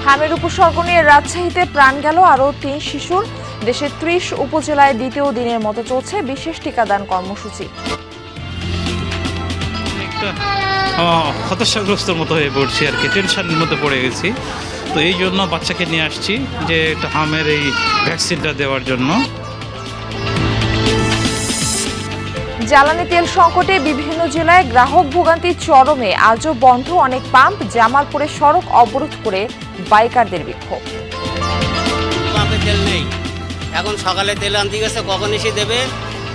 হামের উপসর্গ নিয়ে রাজশাহীতে প্রাণ গেল আরও ৩ শিশুর। দেশের ৩০ উপজেলায় দ্বিতীয় দিনের মতো চলছে বিশেষ টিকাদান কর্মসূচি। হতাশাগ্রস্ত মতো হয়ে পড়ছি আর কি, টেনশনের মধ্যে পড়ে গেছি। তো এই জন্য বাচ্চাকে নিয়ে আসছি যে একটা হামের এই ভ্যাকসিনটা দেওয়ার জন্য। জ্বালানি তেল সংকটে বিভিন্ন জেলায় গ্রাহক ভোগান্তি চরমে। আজও বন্ধ অনেক পাম্প। জামালপুরে সড়ক অবরোধ করে বাইকারদের বিক্ষোভ। পাম্পে তেল নেই, এখন সকালে তেল আনতে গেছে, কখন এসে দেবে?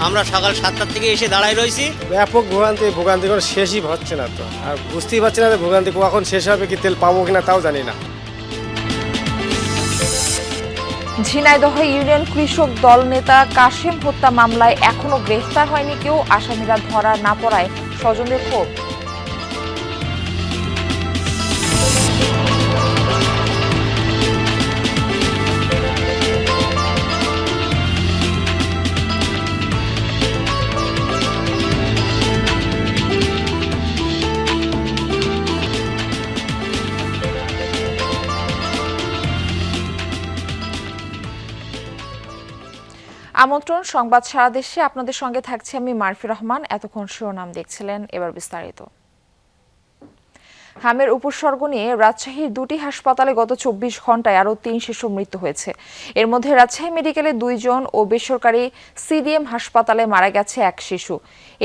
আমরা সকাল 7টার থেকে এসে দাঁড়ায় রয়েছি। ব্যাপক ভোগান্তি কোনো শেষই হচ্ছে না, তো আর বুঝতেই পারছি না যে ভোগান্তি কখন শেষ হবে, কি তেল পাবো কিনা তাও জানি না। ঝিনাইদহ ইউনিয়ন কৃষক দল নেতা কাশেম হত্যা মামলায় এখনো গ্রেফতার হয়নি কেউ। আসামিরা ধরা না পড়ায় স্বজনদের ক্ষোভ। আমন্ত্রণ সংবাদ সারা দেশে, আপনাদের সঙ্গে থাকছি আমি মারফি রহমান। এতক্ষণ শিরোনাম দেখছিলেন, এবার বিস্তারিত। হামের উপসর্গ নিয়ে রাজশাহীর দুটি হাসপাতালে গত 24 ঘন্টায় আরও 3 শিশুর মৃত্যু হয়েছে। এর মধ্যে রাজশাহী মেডিকেলে 2 জন ও বেসরকারি সিডিএম হাসপাতালে মারা গেছে 1 শিশু।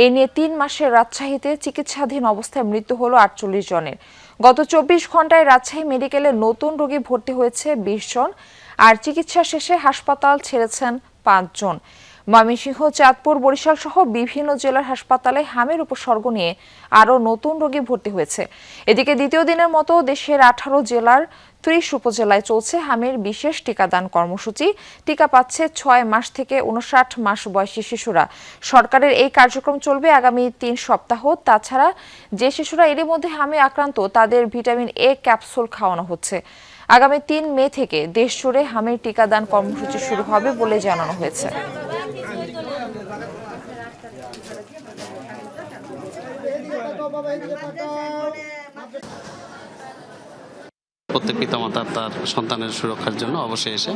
এই নিয়ে 3 মাসের রাজশাহীতে চিকিৎসাধীন অবস্থায় মৃত্যু হলো 48 জনের। গত 24 ঘন্টায় রাজশাহী মেডিকেলে নতুন রোগী ভর্তি হয়েছে 20 জন, আর চিকিৎসা শেষে হাসপাতাল ছেড়েছেন 5 জন। ময়মনসিংহ, চাঁদপুর, বরিশাল সহ বিভিন্ন জেলার হাসপাতালে হামের উপসর্গ নিয়ে আরও নতুন রোগী ভর্তি হয়েছে। এদিকে দ্বিতীয় দিনের মতো দেশের 18 জেলার 30 উপজেলায় চলছে হামের বিশেষ টিকাদান কর্মসূচি। টিকা পাচ্ছে 6 মাস থেকে 59 মাস বয়সী শিশুরা। সরকারের এই কার্যক্রম চলবে আগামী 3 সপ্তাহ। তাছাড়া যে শিশুরা এরই মধ্যে হামে আক্রান্ত তাদের ভিটামিন এ ক্যাপসুল খাওয়ানো হচ্ছে। আগামী 3 মে থেকে দেশ জুড়ে হামের টিকাদান কর্মসূচি শুরু হবে বলে জানানো হয়েছে। প্রত্যেক পিতামাতা তার সন্তানের সুরক্ষার জন্য অবশ্যই এসে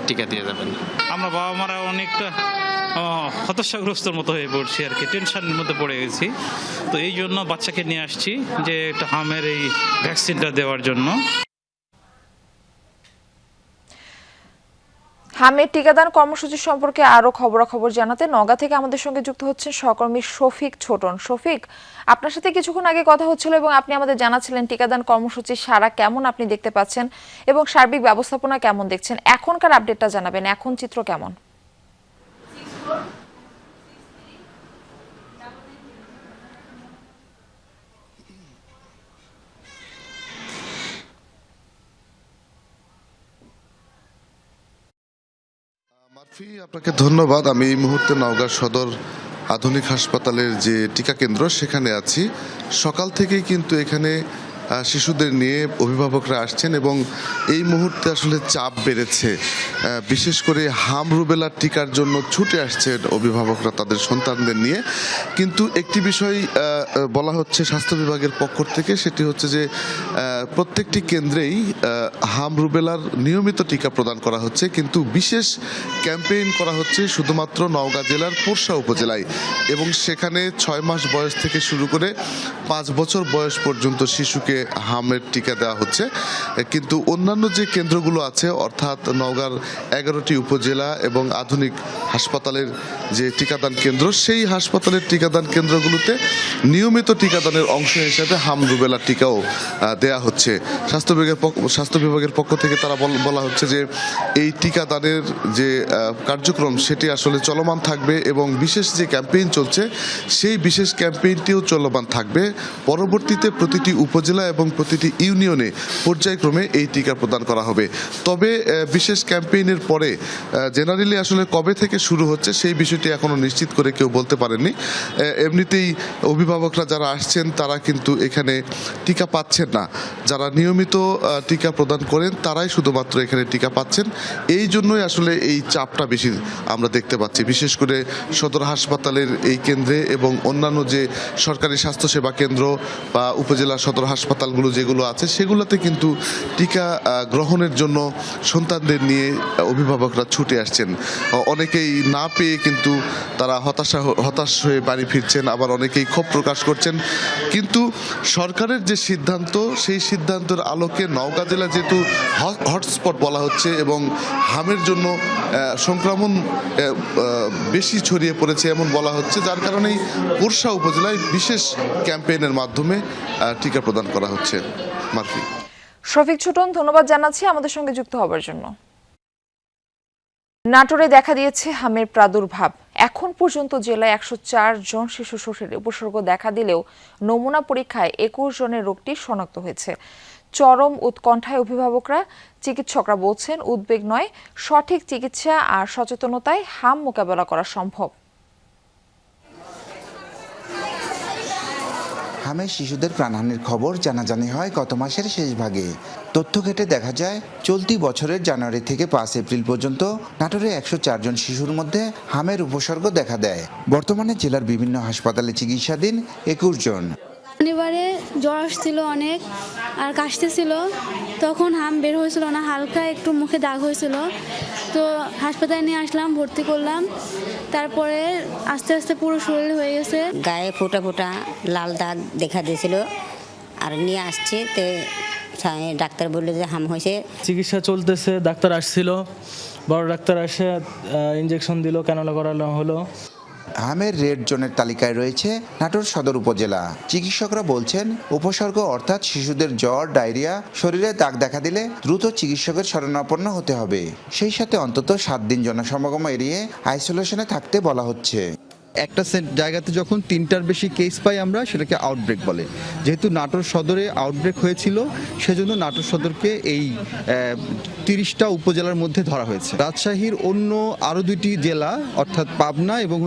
টিকা দিয়ে যাবেন। আমরা বাবা মারা অনেকটা হতাশাগ্রস্ত মতো হয়ে পড়ছি আর কি, টেনশনের মধ্যে পড়ে গেছি। তো এই জন্য বাচ্চাকে নিয়ে আসছি যে একটা হামের এই ভ্যাকসিনটা দেওয়ার জন্য। হামের টিকাদান কর্মসূচি সম্পর্কে আরো খবরাখবর জানাতে নওগাঁ থেকে আমাদের সঙ্গে যুক্ত হচ্ছেন সহকর্মী শফিক ছোটন। শফিক, আপনার সাথে কিছুক্ষণ আগে কথা হচ্ছিল এবং আপনি আমাদের জানাচ্ছিলেন টিকাদান কর্মসূচির সারা কেমন আপনি দেখতে পাচ্ছেন এবং সার্বিক ব্যবস্থাপনা কেমন দেখছেন। এখনকার আপডেটটা জানাবেন, এখন চিত্র কেমন? মারফি, আপনাকে ধন্যবাদ। আমি এই মুহূর্তে নওগাঁ সদর আধুনিক হাসপাতালের যে টিকা কেন্দ্র সেখানে আছি। সকাল থেকেই কিন্তু এখানে শিশুদের নিয়ে অভিভাবকরা আসছেন এবং এই মুহূর্তে আসলে চাপ বেড়েছে। বিশেষ করে হাম রুবেলার টিকার জন্য ছুটে আসছেন অভিভাবকরা তাদের সন্তানদের নিয়ে। কিন্তু একটি বিষয় বলা হচ্ছে স্বাস্থ্য বিভাগের পক্ষ থেকে, সেটি হচ্ছে যে প্রত্যেকটি কেন্দ্রেই হাম রুবেলার নিয়মিত টিকা প্রদান করা হচ্ছে, কিন্তু বিশেষ ক্যাম্পেইন করা হচ্ছে শুধুমাত্র নওগাঁ জেলার পোরশা উপজেলায়, এবং সেখানে 6 মাস বয়স থেকে শুরু করে 5 বছর বয়স পর্যন্ত শিশুকে হামের টিকা দেওয়া হচ্ছে। কিন্তু অন্যান্য যে কেন্দ্রগুলো আছে, অর্থাৎ নওগাঁর 11টি উপজেলা এবং আধুনিক হাসপাতালের যে টিকাদান কেন্দ্র, সেই হাসপাতালের টিকাদান কেন্দ্রগুলোতে নিয়মিত টিকাদানের অংশ হিসেবে হাম রুবেলা টিকাও দেয়া হচ্ছে। স্বাস্থ্য বিভাগের পক্ষ থেকে তারা বলা হচ্ছে যে এই টিকাদানের যে কার্যক্রম সেটি আসলে চলমান থাকবে এবং বিশেষ যে ক্যাম্পেইন চলছে সেই বিশেষ ক্যাম্পেইনটিও চলমান থাকবে। পরবর্তীতে প্রতিটি উপজেলা এবং প্রতিটি ইউনিয়নে পর্যায়ক্রমে এই টিকা প্রদান করা হবে। তবে বিশেষ ক্যাম্পেইনের পরে জেনারেলি আসলে কবে থেকে শুরু হচ্ছে সেই বিষয়টি এখনো নিশ্চিত করে কেউ বলতে পারেননি। এমনিতেই অভিভাবক অভিভাবকরা যারা আসছেন তারা কিন্তু এখানে টিকা পাচ্ছেন না। যারা নিয়মিত টিকা প্রদান করেন তারাই শুধুমাত্র এখানে টিকা পাচ্ছেন। এই জন্যই আসলে এই চাপটা বেশি আমরা দেখতে পাচ্ছি, বিশেষ করে সদর হাসপাতালের এই কেন্দ্রে এবং অন্যান্য যে সরকারি স্বাস্থ্যসেবা কেন্দ্র বা উপজেলা সদর হাসপাতালগুলো যেগুলো আছে সেগুলোতে কিন্তু টিকা গ্রহণের জন্য সন্তানদের নিয়ে অভিভাবকরা ছুটে আসছেন। অনেকেই না পেয়ে কিন্তু তারা হতাশ হয়ে বাড়ি ফিরছেন, আবার অনেকেই ক্ষোভ প্রকাশ করছেন। কিন্তু সরকারের যে সিদ্ধান্ত, সেই সিদ্ধান্তের আলোকে নওগাঁ জেলা যেহেতু হটস্পট বলা হচ্ছে এবং হামের জন্য সংক্রমণ বেশি ছড়িয়ে পড়েছে এমন বলা হচ্ছে, যার কারণেই পোরশা উপজেলায় বিশেষ ক্যাম্পেইনের মাধ্যমে টিকা প্রদান করা হচ্ছে। মারফি। শফিক ছোটন, ধন্যবাদ জানাচ্ছি আমাদের সঙ্গে যুক্ত হবার জন্য। নাটোরে দেখা দিয়েছে হামের প্রাদুর্ভাব। এখন পর্যন্ত জেলায় 104 জন শিশু শোষের উপসর্গ দেখা দিলেও নমুনা পরীক্ষায় 21 জনের রোগটি শনাক্ত হয়েছে। চরম উৎকণ্ঠায় অভিভাবকরা, চিকিৎসকরা বলছেন উদ্বেগ নয়, সঠিক চিকিৎসা আর সচেতনতায় হাম মোকাবেলা করা সম্ভব। হামে শিশুদের প্রাণহানির খবর জানাজানি হয় গত মাসের শেষ ভাগে। তথ্য ঘেটে দেখা যায় চলতি বছরের জানুয়ারি থেকে 5 এপ্রিল পর্যন্ত নাটোরে 104 জন শিশুর মধ্যে হামের উপসর্গ দেখা দেয়। বর্তমানে জেলার বিভিন্ন হাসপাতালে চিকিৎসাধীন 21 জন। শনিবারে জ্বর আসছিল অনেক আর কাশতেছিল, তখন হাম বের হয়েছিল না, হালকা একটু মুখে দাগ হয়েছিল, তো হাসপাতালে নিয়ে আসলাম, ভর্তি করলাম। তারপরে আস্তে আস্তে পুরো শরীর হয়ে গেছে, গায়ে ফোঁটা ফোঁটা লাল দাগ দেখা দিয়েছিল, আর নিয়ে আসছে তো ডাক্তার বললো যে হাম হয়েছে। চিকিৎসা চলতেছে, ডাক্তার আসছিল, বড় ডাক্তার আসে ইঞ্জেকশন দিল, ক্যানোলা করানো হলো। হামের রেড জোনের তালিকায় রয়েছে নাটোর সদর উপজেলা। চিকিৎসকরা বলছেন উপসর্গ অর্থাৎ শিশুদের জ্বর, ডায়রিয়া, শরীরে দাগ দেখা দিলে দ্রুত চিকিৎসকের শরণাপন্ন হতে হবে। সেই সাথে অন্তত 7 দিন জনসমাগম এড়িয়ে আইসোলেশনে থাকতে বলা হচ্ছে। একটা জায়গাতে যখন 3টার বেশি কেস পাই আমরা, সেটাকে আউটব্রেক বলে। যেহেতু নাটোর সদরে আউটব্রেক হয়েছিল, সেজন্য নাটোর সদরকে এই 30টা উপজেলার মধ্যে ধরা হয়েছে। রাজশাহীর অন্য আরও 2টি জেলা অর্থাৎ পাবনা এবং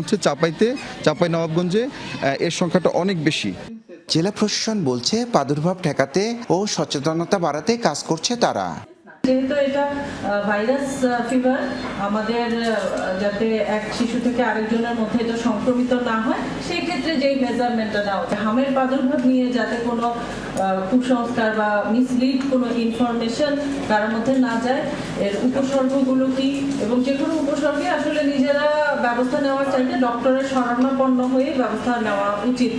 চাঁপাইনবাবগঞ্জে এর সংখ্যাটা অনেক বেশি। জেলা প্রশাসন বলছে প্রাদুর্ভাব ঠেকাতে ও সচেতনতা বাড়াতে কাজ করছে তারা। যেহেতু এটা ভাইরাস ফিভার, আমাদের যাতে এক শিশু থেকে আরেকজনের মধ্যে এটা সংক্রমিত না হয়, সেই ক্ষেত্রে যেই মেজারমেন্টটা নেওয়া হচ্ছে, হামের প্রাদুর্ভাব নিয়ে যাতে কোনো কুসংস্কার বা মিসলিড কোনো ইনফরমেশন তার মধ্যে না যায়, এর উপসর্গগুলো কি, এবং যে কোনো উপসর্গে আসলে নিজেরা ব্যবস্থা নেওয়ার চাইতে ডক্টরের শরণাপন্ন হয়ে ব্যবস্থা নেওয়া উচিত।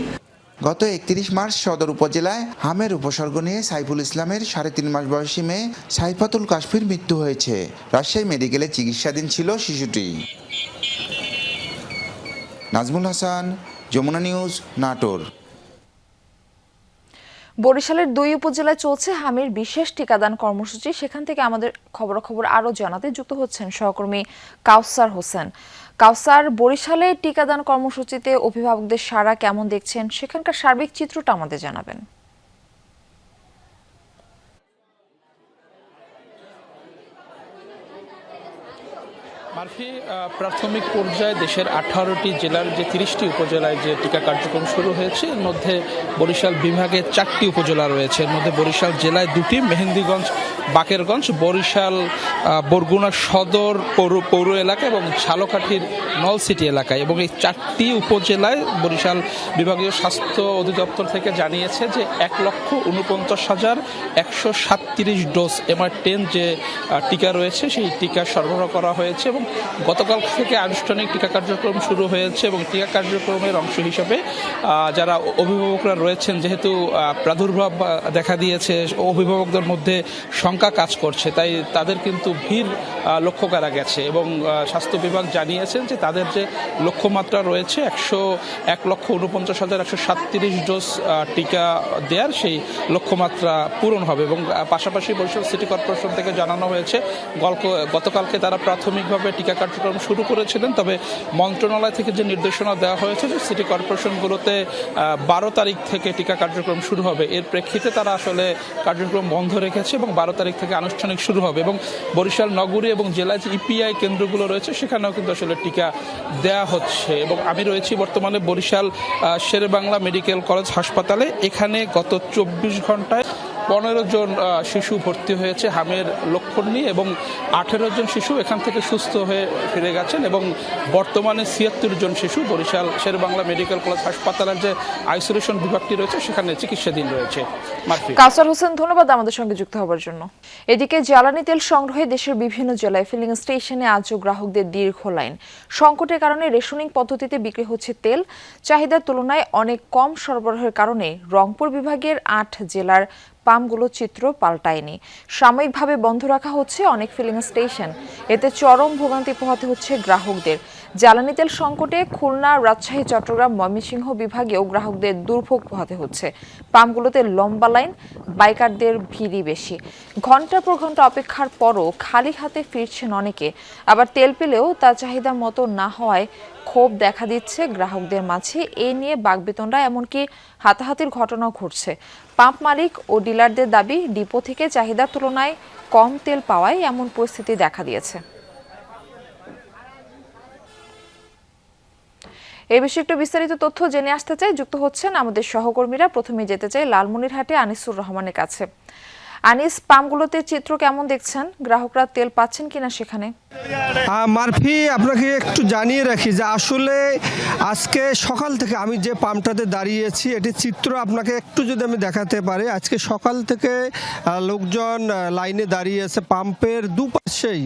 গত 31 মার্চ সদর উপজেলায় হামের উপসর্গ নিয়ে সাইফুল ইসলামের 3.5 মাস বয়সী মেয়ে সাইফাতুল কাশফির মৃত্যু হয়েছে। রাজশাহী মেডিকেলে চিকিৎসাধীন ছিল শিশুটি। নাজমুল হাসান, যমুনা নিউজ, নাটোর। বরিশালের 2 উপজেলায় চলছে হামের বিশেষ টিকাদান কর্মসূচি। সেখান থেকে আমাদের খবরাখবর আরও জানাতে যুক্ত হচ্ছেন সহকর্মী কাউসার হোসেন। কাউসার, বরিশালে টিকাদান কর্মসূচিতে অভিভাবকদের সাড়া কেমন দেখছেন, সেখানকার সার্বিক চিত্রটা আমাদের জানাবেন। মারফি, প্রাথমিক পর্যায়ে দেশের 18টি জেলার যে 30টি উপজেলায় যে টিকা কার্যক্রম শুরু হয়েছে, এর মধ্যে বরিশাল বিভাগে 4টি উপজেলা রয়েছে। এর মধ্যে বরিশাল জেলায় 2টি, মেহেন্দিগঞ্জ, বাকেরগঞ্জ, বরিশাল বরগুনা সদর পৌর এলাকা এবং ঝালকাঠির নলসিটি এলাকায়। এবং এই 4টি উপজেলায় বরিশাল বিভাগীয় স্বাস্থ্য অধিদপ্তর থেকে জানিয়েছে যে 1,49,137 ডোজ MR10 যে টিকা রয়েছে, সেই টিকা সরবরাহ করা হয়েছে। এবং গতকাল থেকে আনুষ্ঠানিক টিকা কার্যক্রম শুরু হয়েছে এবং টিকা কার্যক্রমের অংশ হিসেবে যারা অভিভাবকরা রয়েছেন, যেহেতু প্রাদুর্ভাব দেখা দিয়েছে, অভিভাবকদের মধ্যে শঙ্কা কাজ করছে, তাই তাদের কিন্তু ভিড় লক্ষ্য করা গেছে। এবং স্বাস্থ্য বিভাগ জানিয়েছেন যে তাদের যে লক্ষ্যমাত্রা রয়েছে 1,49,137 ডোজ টিকা দেওয়ার, সেই লক্ষ্যমাত্রা পূরণ হবে। এবং পাশাপাশি বরিশাল সিটি কর্পোরেশন থেকে জানানো হয়েছে গতকালকে তারা প্রাথমিকভাবে টিকা কার্যক্রম শুরু করেছিলেন, তবে মন্ত্রণালয় থেকে যে নির্দেশনা দেওয়া হয়েছে যে সিটি কর্পোরেশনগুলোতে 12 তারিখ থেকে টিকা কার্যক্রম শুরু হবে, এর প্রেক্ষিতে তারা আসলে কার্যক্রম বন্ধ রেখেছে এবং 12 তারিখ থেকে আনুষ্ঠানিক শুরু হবে। এবং বরিশাল নগরী এবং জেলায় যে ইপিআই কেন্দ্রগুলো রয়েছে সেখানেও কিন্তু আসলে টিকা দেয়া হচ্ছে। এবং আমি রয়েছি বর্তমানে বরিশাল শেরেবাংলা মেডিকেল কলেজ হাসপাতালে। এখানে গত 24 ঘন্টায় 15 জন শিশু ভর্তি হয়েছে হামের লক্ষণ নিয়ে এবং 18 জন শিশু এখান থেকে সুস্থ হয়ে ফিরে গেছেন এবং বর্তমানে 76 জন শিশু বরিশাল শেরেবাংলা মেডিকেল কলেজ হাসপাতালের যে আইসোলেশন বিভাগটি রয়েছে সেখানে চিকিৎসাধীন রয়েছে। কাউসার হোসেন, ধন্যবাদ আমাদের সঙ্গে যুক্ত হওয়ার জন্য। এদিকে জ্বালানি তেল সংগ্রহে দেশের বিভিন্ন জেলায় ফিলিং স্টেশনে আজও গ্রাহকদের দীর্ঘ লাইন। সংকটের কারণে রেশনিং পদ্ধতিতে বিক্রি হচ্ছে তেল। চাহিদার তুলনায় অনেক কম সরবরাহের কারণে রংপুর বিভাগের 8 জেলার পাম্পগুলো চিত্র পাল্টায়নি। সাময়িকভাবে বন্ধ রাখা হচ্ছে অনেক ফিলিং স্টেশন। এতে চরম ভোগান্তি পোহাতে হচ্ছে গ্রাহকদের। জ্বালানি তেল সংকটে খুলনা, রাজশাহী, চট্টগ্রাম, ময়মনসিংহ বিভাগেও গ্রাহকদের দুর্ভোগ পোহাতে হচ্ছে। পাম্পগুলোতে লম্বা লাইন, বাইকারদের ভিড়ই বেশি। ঘন্টার পর ঘন্টা অপেক্ষার পরও খালি হাতে ফিরছেন অনেকে। আবার তেল পেলেও তা চাহিদা মতো না হওয়ায় ক্ষোভ দেখা দিচ্ছে গ্রাহকদের মাঝে। এ নিয়ে বাকবিতণ্ডা, এমনকি হাতাহাতির ঘটনাও ঘটছে। পাম্প মালিক ও ডিলারদের দাবি, ডিপো থেকে চাহিদার তুলনায় কম তেল পাওয়ায় এমন পরিস্থিতি দেখা দিয়েছে। এই বিষয়ে একটু বিস্তারিত তথ্য জেনে আসতে চাই, যুক্ত হচ্ছেন আমাদের সহকর্মীরা। প্রথমে যেতে চাই লালমনিরহাটে আনিসুর রহমানের কাছে। আনিস, পাম্পগুলোতে চিত্র কেমন দেখছেন? গ্রাহকরা তেল পাচ্ছেন কিনা সেখানে? মারফি, আপনাকে একটু জানিয়ে রাখি যে আসলে আজকে সকাল থেকে আমি যে পাম্পটাতে দাঁড়িয়েছি এটি চিত্র আপনাকে একটু যদি আমি দেখাতে পারি। আজকে সকাল থেকে লোকজন লাইনে দাঁড়িয়ে আছে। পাম্পের দুপাশেই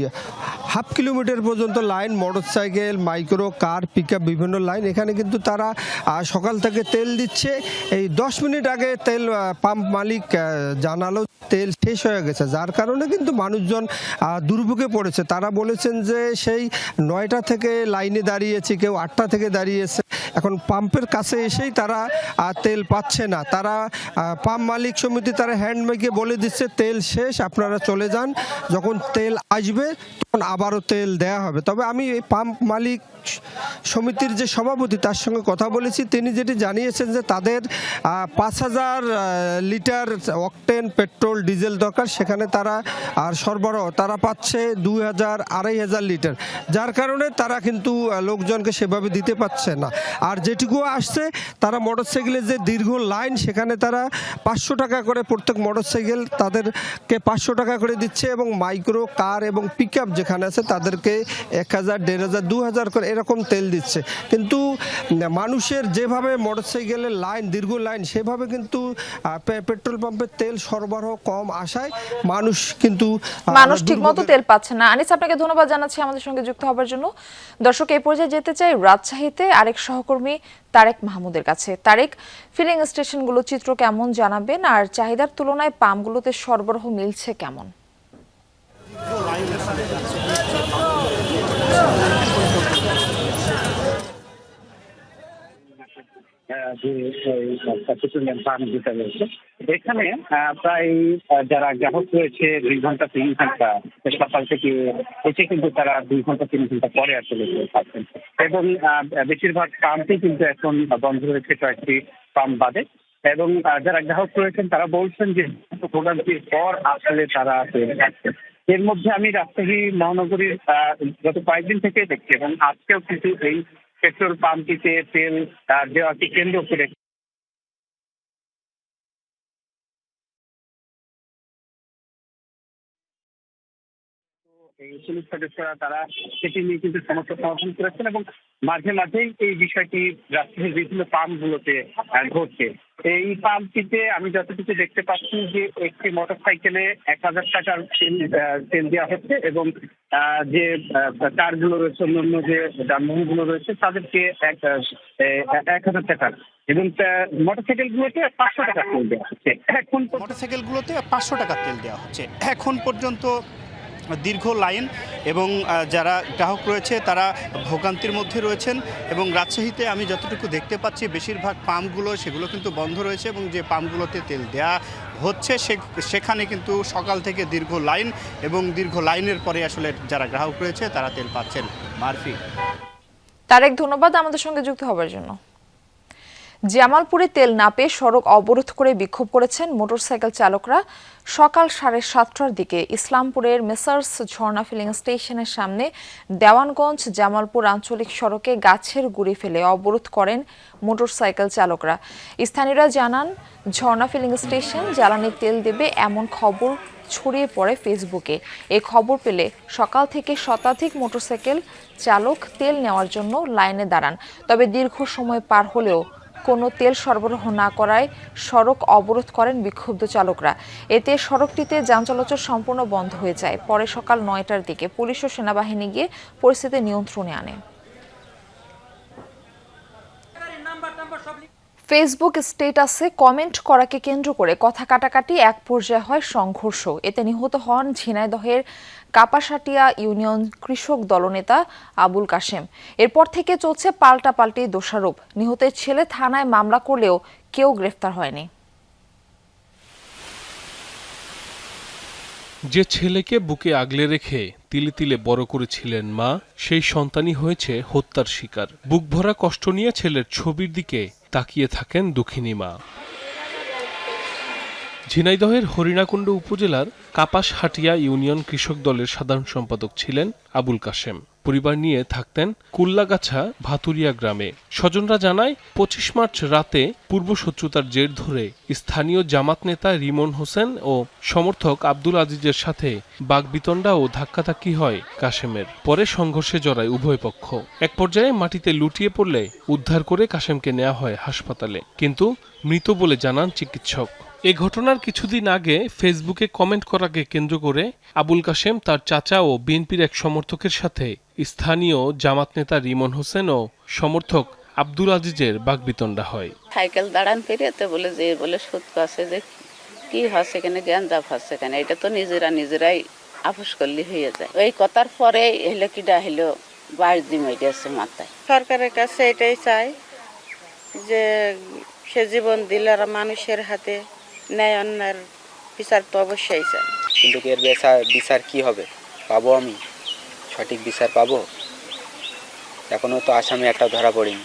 হাফ কিলোমিটার পর্যন্ত লাইন, মোটরসাইকেল, মাইক্রো, কার, পিকআপ, বিভিন্ন লাইন। এখানে কিন্তু তারা সকাল থেকে তেল দিচ্ছে। এই 10 মিনিট আগে তেল পাম্প মালিক জানালো তেল শেষ হয়ে গেছে, যার কারণে কিন্তু মানুষজন দুর্ভোগে পড়েছে। তারা বলেছেন যে সেই 9টা থেকে লাইনে দাঁড়িয়েছে, কেউ 8টা থেকে দাঁড়িয়েছে। এখন পাম্পের কাছে এসেই তারা তেল পাচ্ছে না। তারা পাম্প মালিক সমিতি তারা হ্যান্ড মাইকে বলে দিচ্ছে তেল শেষ, আপনারা চলে যান, যখন তেল আসবে তখন আবারও তেল দেয়া হবে। তবে আমি এই পাম্প মালিক সমিতির যে সভাপতি তার সঙ্গে কথা বলেছি। তিনি যেটি জানিয়েছেন যে তাদের 5000 লিটার অকটেন পেট্রোল ডিজেল দরকার, সেখানে তারা আর সরবরাহ তারা পাচ্ছে 2000-2500 লিটার, যার কারণে তারা কিন্তু লোকজনকে সেভাবে দিতে পারছে না। আর যেটুকু আসছে তারা মোটরসাইকেলের যে দীর্ঘ লাইন, সেখানে তারা 500 টাকা করে প্রত্যেক মোটরসাইকেল তাদেরকে 500 টাকা করে দিচ্ছে এবং মাইক্রো, কার এবং পিকআপ যেখানে আছে তাদেরকে 1000, 1500, 2000 করে এরকম তেল দিচ্ছে। কিন্তু মানুষের যেভাবে মোটরসাইকেলের লাইন, দীর্ঘ লাইন, সেভাবে কিন্তু পেট্রোল পাম্পের তেল সরবরাহ কম আসায় মানুষ ঠিকমতো তেল পাচ্ছে না। আনিস, আপনাকে ধন্যবাদ জানাচ্ছি আমাদের সঙ্গে যুক্ত হওয়ার জন্য। দর্শক, এই পর্যায়ে যেতে চাই রাজশাহীতে আরেক সহকর্মী তারেক মাহমুদের কাছে। তারেক, ফিলিং স্টেশনগুলো চিত্র কেমন জানাবেন, আর চাহিদার তুলনায় পাম্পগুলোতে সরবরাহ মিলছে কেমন? এখানে প্রায় যারা গ্রাহক রয়েছে 2 ঘন্টা 3 ঘন্টা সকাল থেকে এসে কিন্তু তারা 2 ঘন্টা 3 ঘন্টা পরে আসলে পাচ্ছেন এবং বেশিরভাগ পাম্পই কিন্তু এখন বন্ধ রয়েছে, কয়েকটি পাম্প বাদে। এবং যারা গ্রাহক রয়েছেন তারা বলছেন যে ভোগান্তির পর আসলে তারা তেল পাচ্ছেন। এর মধ্যে আমি রাজশাহী মহানগরীর গত কয়েকদিন থেকে দেখছি এবং আজকেও কিন্তু এই পেট্রোল পাম্পটিতে তেল দেওয়াকে কেন্দ্র করে পুলিশ সদস্যরা তারা সেটি নিয়ে কিন্তু সমস্যা সমাধান করেছেন এবং মাঝে মাঝেই এই বিষয়টি রাজশাহীর বিভিন্ন পাম্পগুলোতে ঘটছে। এই পাম্পটিতে আমি যতটুকু দেখতে পাচ্ছি যে একটি মোটরসাইকেলে 1000 টাকার তেল দেওয়া হচ্ছে এবং যে কারগুলো রয়েছে, অন্যান্য যে যানবাহনগুলো রয়েছে তাদেরকে 1000 টাকা এবং মোটরসাইকেলগুলোতে 500 টাকা তেল দেওয়া হচ্ছে। এখন মোটরসাইকেলগুলোতে 500 টাকা তেল দেওয়া হচ্ছে। এখন পর্যন্ত দীর্ঘ লাইন এবং যারা গ্রাহক রয়েছে তারা ভোগান্তির মধ্যে রয়েছেন। এবং রাজশাহীতে আমি যতটুকু দেখতে পাচ্ছি বেশিরভাগ পাম্পগুলো সেগুলো কিন্তু বন্ধ রয়েছে এবং যে পাম্পগুলোতে তেল দেয়া হচ্ছে সেখানে কিন্তু সকাল থেকে দীর্ঘ লাইন এবং দীর্ঘ লাইনের পরে আসলে যারা গ্রাহক রয়েছে তারা তেল পাচ্ছেন। মারফি। তারেক, ধন্যবাদ আমাদের সঙ্গে যুক্ত হবার জন্য। জামালপুরে তেল না পেয়ে সড়ক অবরোধ করে বিক্ষোভ করেছেন মোটরসাইকেল চালকরা। সকাল 7:30টার দিকে ইসলামপুরের মেসার্স ঝর্ণা ফিলিং স্টেশনের সামনে দেওয়ানগঞ্জ জামালপুর আঞ্চলিক সড়কে গাছের গুঁড়ি ফেলে অবরোধ করেন মোটরসাইকেল চালকরা। স্থানীয়রা জানান, ঝর্ণা ফিলিং স্টেশন জ্বালানি তেল দেবে এমন খবর ছড়িয়ে পড়ে ফেসবুকে। এই খবর পেলে সকাল থেকে শতাধিক মোটরসাইকেল চালক তেল নেওয়ার জন্য লাইনে দাঁড়ান। তবে দীর্ঘ সময় পার হলেও কোনো তেল সরবরাহ না করায় সড়ক অবরোধ করেন বিক্ষুব্ধ চালকরা। এতে সড়কটিতে যান চলাচল সম্পূর্ণ বন্ধ হয়ে যায়। পরে সকাল 9টার দিকে পুলিশ ও সেনাবাহিনী গিয়ে পরিস্থিতি নিয়ন্ত্রণে আনে। ফেসবুক স্ট্যাটাসে কমেন্ট করাকে কেন্দ্র করে কথা কাটাকাটি এক পর্যায়ে হয় সংঘর্ষ। এতে নিহত হন ঝিনাইদহের কাপাসাটিয়া ইউনিয়ন কৃষক দলনেতা আবুল কাশেম। এরপর থেকে চলছে পাল্টাপাল্টি দোষারোপ। নিহতের ছেলে থানায় মামলা করলেও কেউ গ্রেফতার হয়নি। যে ছেলেকে বুকে আগলে রেখে তিলে তিলে বড় করেছিলেন মা, সেই সন্তানই হয়েছে হত্যার শিকার। বুক ভরা কষ্ট নিয়ে ছেলের ছবির দিকে তাকিয়ে থাকেন দুঃখিনী মা। ঝিনাইদহের হরিণাকুণ্ড উপজেলার কাপাসহাটিয়া ইউনিয়ন কৃষক দলের সাধারণ সম্পাদক ছিলেন আবুল কাশেম। পরিবার নিয়ে থাকতেন কুল্লাগাছা ভাতুরিয়া গ্রামে। স্বজনরা জানায় 25 মার্চ রাতে পূর্বশত্রুতার জের ধরে স্থানীয় জামাত নেতা রিমন হোসেন ও সমর্থক আব্দুল আজিজের সাথে বাগবিতণ্ডা ও ধাক্কাধাক্কি হয় কাশেমের। পরে সংঘর্ষে জড়ায় উভয় পক্ষ। এক পর্যায়ে মাটিতে লুটিয়ে পড়লে উদ্ধার করে কাশেমকে নেওয়া হয় হাসপাতালে, কিন্তু মৃত বলে জানান চিকিৎসক। এ ঘটনার কিছুদিন আগে ফেসবুকে কমেন্ট করাকে কেন্দ্র করে আবুল কাশেম, তার চাচা ও বিএনপির এক সমর্থকের সাথে স্থানীয় জামাত নেতা রিমন হোসেন ও সমর্থক আব্দুল আজিজের বাগবিতণ্ডা হয়। সাইকেল দাঁড়ান ফিরে তো বলে সত্য আছে যে কি হচ্ছে এখানে, জ্ঞান দাপ হচ্ছে এখানে, এটা তো নিজেরাই আপোষ করলে হয়ে যায়। ওই কথার পরে এলো কিডা হলো বাইর দিমাই দিয়েছে মাথায়। সরকারের কাছে এটাই চাই যে সে জীবন দিল আর মানুষের হাতে ন্যায় অন্যায়ের বিচার তো অবশ্যই চাই। কিন্তু এর বিচার কি হবে, পাবো আমি সঠিক বিচার পাবো? এখনো তো আসামি একটা ধরা পড়েনি।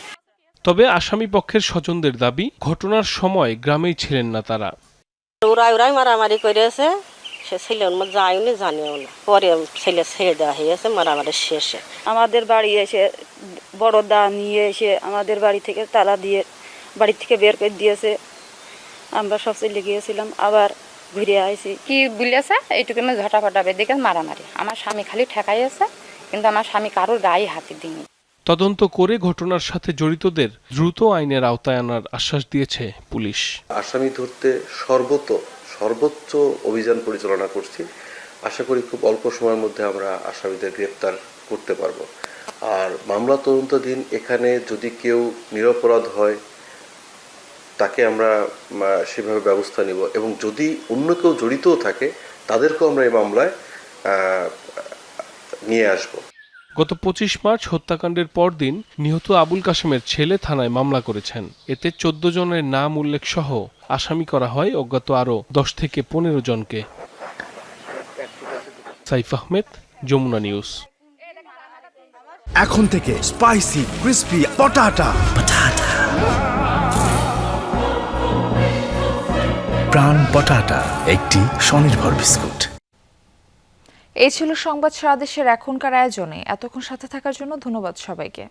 তবে আসামি পক্ষের স্বজনদের দাবি, ঘটনার সময় গ্রামেই ছিলেন না তারা। ওরাই মারামারি করেছে, সে ছেলে যায়নি জানিও না, পরে ছেলে ছেড়ে দেওয়া হয়েছে মারামারি শেষে। আমাদের বাড়ি এসে বড় দা নিয়ে এসে আমাদের বাড়ি থেকে তালা দিয়ে বাড়ি থেকে বের করে দিয়েছে। আমরা সব চলে গিয়েছিলাম, আবার ঘুরে আইছি। কি বলেছে এইটুকু ঝটাফটা দেখে মারামারি। আমার স্বামী খালি ঠেকাই আছে, কিন্তু আমার স্বামী কারোর গায়ে হাতে দিইনি। তদন্ত করে ঘটনার সাথে জড়িতদের দ্রুত আইনের আওতায় আনার আশ্বাস দিয়েছে পুলিশ। আসামি ধরতে সর্বোচ্চ অভিযান পরিচালনা করছি। আশা করি খুব অল্প সময়ের মধ্যে আমরা আসামিদের গ্রেপ্তার করতে পারবো। আর মামলা তদন্তাধীন এখানে যদি কেউ নিরপরাধ হয় তাকে আমরা সেভাবে ব্যবস্থা নিব, এবং যদি অন্য কেউ জড়িতও থাকে তাদেরকেও আমরা এই মামলায় নিয়ে আসব। গত 25 মার্চ হত্যাকাণ্ডের পরদিন নিহত আবুল কাশেমের ছেলে থানায় মামলা করেছেন। এতে 14 জনের নাম উল্লেখ সহ আসামি করা হয় অজ্ঞাত আরও 10 থেকে 15 জনকে। সাইফ আহমেদ, যমুনা নিউজ। এখন থেকে স্পাইসি ক্রিস্পি পটাটা প্রাণ পটাটা, একটি স্বনির্ভর বিস্কুট। এই ছিল সংবাদ সারা দেশের এখনকার আয়োজনে। এতক্ষণ সাথে থাকার জন্য ধন্যবাদ সবাইকে।